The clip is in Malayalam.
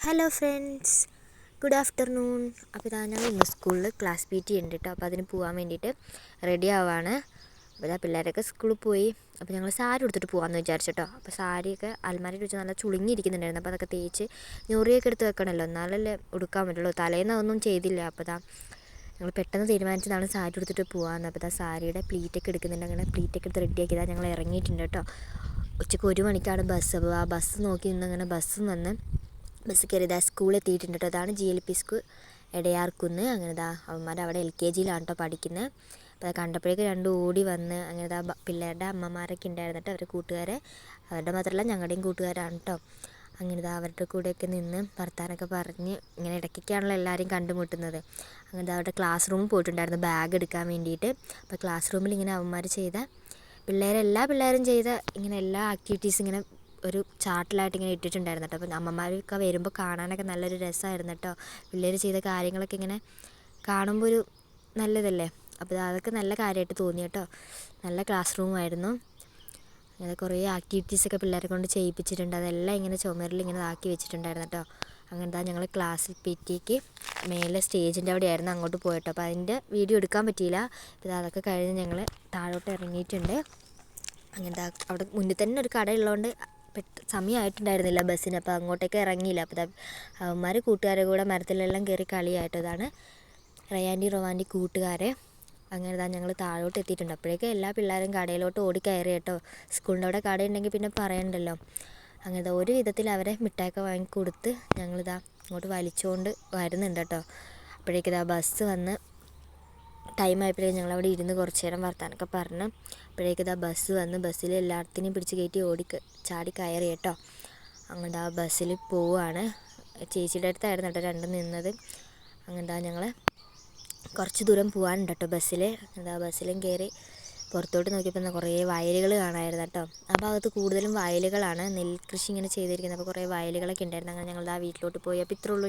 Hello friends, good afternoon. അപ്പോൾ ഇതാ ഞങ്ങൾ ഇന്ന് സ്കൂളിൽ ക്ലാസ് PT ഉണ്ട് കേട്ടോ. അപ്പോൾ അതിന് പോകാൻ വേണ്ടിയിട്ട് റെഡി ആവാണ്. അപ്പോൾ ഇതാ പിള്ളേരൊക്കെ സ്കൂളിൽ പോയി. അപ്പോൾ ഞങ്ങൾ സാരി എടുത്തിട്ട് പോകാമെന്ന് വിചാരിച്ചിട്ടോ. അപ്പോൾ സാരിയൊക്കെ അലമാരയിൽ വെച്ച് നല്ല ചുളുങ്ങിയിരിക്കുന്നുണ്ടായിരുന്നു. അപ്പോൾ അതൊക്കെ തേച്ച് ഞൊറിയൊക്കെ എടുത്ത് വെക്കണമല്ലോ, എന്നാലല്ലേ ഉടുക്കാൻ പറ്റുള്ളൂ. തലേന്ന് അതൊന്നും ചെയ്തില്ല. അപ്പോൾ ഇതാ ഞങ്ങൾ പെട്ടെന്ന് തീരുമാനിച്ചതാണ് സാരി എടുത്തിട്ട് പോകാമെന്ന്. അപ്പോൾ ഇതാ സാരിയുടെ പ്ലീറ്റൊക്കെ എടുക്കുന്നുണ്ട്. അങ്ങനെ പ്ലീറ്റൊക്കെ എടുത്ത് റെഡിയാക്കിയതാണ് ഞങ്ങൾ ഇറങ്ങിയിട്ടുണ്ട് കേട്ടോ. ഉച്ചയ്ക്ക് 1 മണിക്കാണ് ബസ്. അപ്പോൾ ആ ബസ് നോക്കി നിന്ന് അങ്ങനെ ബസ് കയറി ഇതാ സ്കൂളിൽ എത്തിയിട്ടുണ്ട് കേട്ടോ. അതാണ് GLP സ്കൂൾ എടയാർക്കുന്ന്. അങ്ങനെ ഇതാ അവന്മാർ അവിടെ LKG കേട്ടോ പഠിക്കുന്നത്. അപ്പോൾ അത് കണ്ടപ്പോഴേക്ക് രണ്ടും ഓടി വന്ന് അങ്ങനെ ഇതാ പിള്ളേരുടെ അമ്മമാരൊക്കെ ഉണ്ടായിരുന്നു കേട്ടോ. അവരുടെ കൂട്ടുകാരെ, അവരുടെ മാത്രമല്ല ഞങ്ങളുടെയും കൂട്ടുകാരാണ് കേട്ടോ. അങ്ങനെ ഇതാ അവരുടെ കൂടെയൊക്കെ നിന്ന് വർത്താനൊക്കെ പറഞ്ഞ് ഇങ്ങനെ ഇടയ്ക്കൊക്കെയാണല്ലോ എല്ലാവരെയും കണ്ടുമുട്ടുന്നത്. അങ്ങനെ അവരുടെ ക്ലാസ് റൂമിൽ പോയിട്ടുണ്ടായിരുന്നു ബാഗ് എടുക്കാൻ വേണ്ടിയിട്ട്. അപ്പോൾ ക്ലാസ് റൂമിൽ ഇങ്ങനെ അവന്മാർ ചെയ്ത എല്ലാ പിള്ളേരും ചെയ്ത ഇങ്ങനെ എല്ലാ ആക്ടിവിറ്റീസ് ഇങ്ങനെ ഒരു ചാർട്ടിലായിട്ട് ഇങ്ങനെ ഇട്ടിട്ടുണ്ടായിരുന്നു കേട്ടോ. അപ്പോൾ അമ്മമാരൊക്കെ വരുമ്പോൾ കാണാനൊക്കെ നല്ലൊരു രസമായിരുന്നു കേട്ടോ. പിള്ളേർ ചെയ്ത കാര്യങ്ങളൊക്കെ ഇങ്ങനെ കാണുമ്പോൾ ഒരു നല്ലതല്ലേ. അപ്പോൾ അതൊക്കെ നല്ല കാര്യമായിട്ട് തോന്നി കേട്ടോ. നല്ല ക്ലാസ് റൂമായിരുന്നു. അങ്ങനെ കുറേ ആക്ടിവിറ്റീസൊക്കെ പിള്ളേരെ കൊണ്ട് ചെയ്യിപ്പിച്ചിട്ടുണ്ട്. അതെല്ലാം ഇങ്ങനെ ചുമരിൽ ഇങ്ങനെ ആക്കി വെച്ചിട്ടുണ്ടായിരുന്നു കേട്ടോ. അങ്ങനത്തെ ഞങ്ങൾ ക്ലാസ്സിൽ PTക്ക് മേലെ സ്റ്റേജിൻ്റെ അവിടെ ആയിരുന്നു അങ്ങോട്ട് പോയിട്ടോ. അപ്പോൾ അതിൻ്റെ വീഡിയോ എടുക്കാൻ പറ്റിയില്ല. അപ്പോൾ അതൊക്കെ കഴിഞ്ഞ് ഞങ്ങൾ താഴോട്ട് ഇറങ്ങിയിട്ടുണ്ട്. അങ്ങനത്തെ അവിടെ മുന്നിൽ തന്നെ ഒരു കടയുള്ളതുകൊണ്ട് സമയമായിട്ടുണ്ടായിരുന്നില്ല ബസ്സിന്. അപ്പോൾ അങ്ങോട്ടേക്ക് ഇറങ്ങിയില്ല. അപ്പോൾ അവന്മാർ കൂട്ടുകാരെ കൂടെ മരത്തിലെല്ലാം കയറി കളിയായിട്ട്. ഇതാണ് റയാൻറ്റി റൊവാൻറ്റി കൂട്ടുകാരെ. അങ്ങനെ ഇതാ ഞങ്ങൾ താഴോട്ട് എത്തിയിട്ടുണ്ട്. അപ്പോഴേക്കും എല്ലാ പിള്ളേരും കടയിലോട്ട് ഓടിക്കയറി കേട്ടോ. സ്കൂളിൻ്റെ അവിടെ കടയുണ്ടെങ്കിൽ പിന്നെ പറയണ്ടല്ലോ. അങ്ങനെ ഒരു വിധത്തിൽ അവരെ മിഠായിയൊക്കെ വാങ്ങിക്കൊടുത്ത് ഞങ്ങളിതാ ഇങ്ങോട്ട് വലിച്ചുകൊണ്ട് വരുന്നുണ്ട് കേട്ടോ. അപ്പോഴേക്കിതാ ബസ് വന്ന് ടൈമായപ്പോഴേക്കും ഞങ്ങളവിടെ ഇരുന്ന് കുറച്ച് നേരം വർത്താനൊക്കെ പറഞ്ഞ് അപ്പോഴേക്കിതാ ബസ് വന്ന് ബസ്സിൽ എല്ലാത്തിനെയും പിടിച്ച് കയറ്റി ചാടി കയറി കേട്ടോ. അങ്ങോട്ട് ആ ബസ്സിൽ പോവുകയാണ്. ചേച്ചിയുടെ അടുത്തായിരുന്നു കേട്ടോ രണ്ടും നിന്നത്. അങ്ങോട്ടാ ഞങ്ങൾ കുറച്ച് ദൂരം പോകാനുണ്ട് കേട്ടോ ബസ്സിൽ. എന്താ ബസ്സിലും കയറി പുറത്തോട്ട് നോക്കിയപ്പോൾ കുറേ വയലുകൾ കാണാമായിരുന്നു കേട്ടോ. ആ ഭാഗത്ത് കൂടുതലും വയലുകളാണ്, നെൽകൃഷി ഇങ്ങനെ ചെയ്തിരിക്കുന്നത്. അപ്പോൾ കുറേ വയലുകളൊക്കെ ഉണ്ടായിരുന്നു. അങ്ങനെ ഞങ്ങൾ ആ വീട്ടിലോട്ട് പോയി. അപ്പോൾ ഇത്രയുള്ളൂ.